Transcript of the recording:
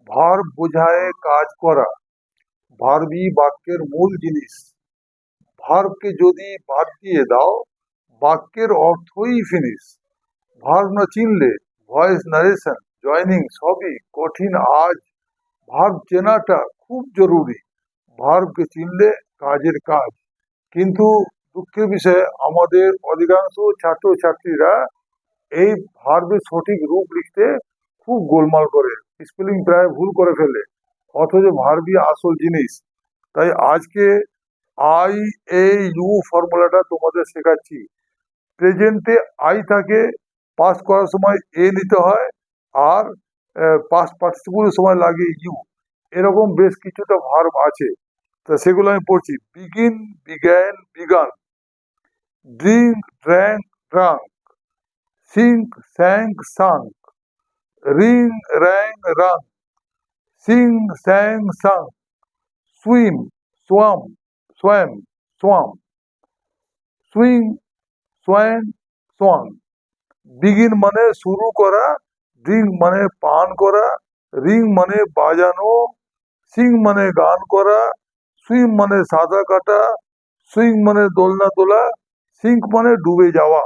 Verb বোঝায় কাজ করা। ভার্বই বাক্যের মূল জিনিস। ভার্বকে যদি বাদ দিয়ে দাও, বাক্যের অর্থই ফিনিশ। ভার্ব না চিনলে ভয়েস নারেশন জয়নিং সবই কঠিন আজ। ভার্ব চেনাটা খুব জরুরি। ভার্বকে চিনলে কাজের কাজ। কিন্তু দুঃখের বিষয়, আমাদের অধিকাংশ ছাত্রছাত্রীরা এই ভার্বের সঠিক রূপ লিখতে খুব গোলমাল করে, স্পেলিং প্রায় ভুল করে ফেলে, অথচ ভার্বই আসল জিনিস। তাই আজকে আই এ ইউ ফর্মুলাটা তোমাদের শেখাচ্ছি। প্রেজেন্টে আই থাকে, পাস করার সময় এ নিতে হয়, আর পাস্ট পার্টিসিপলের সময় লাগে ইউ। এরকম বেশ কিছুটা ভার্ব আছে, তা সেগুলো আমি পড়ছি। Begin, began, begun. Drink, drank, drunk. Sink, sank, sunk. Ring, rang, rung. Sing, sang, sung. Swim, swam, swam, swum. Swing, swung, swung. Begin মানে শুরু করা, ড্রিঙ্ক মানে পান করা, রিং মানে বাজানো, সিং মানে গান করা, সুইম মানে সাঁতার কাটা, সুইং মানে দোলনা তোলা, সিঙ্ক মানে ডুবে যাওয়া।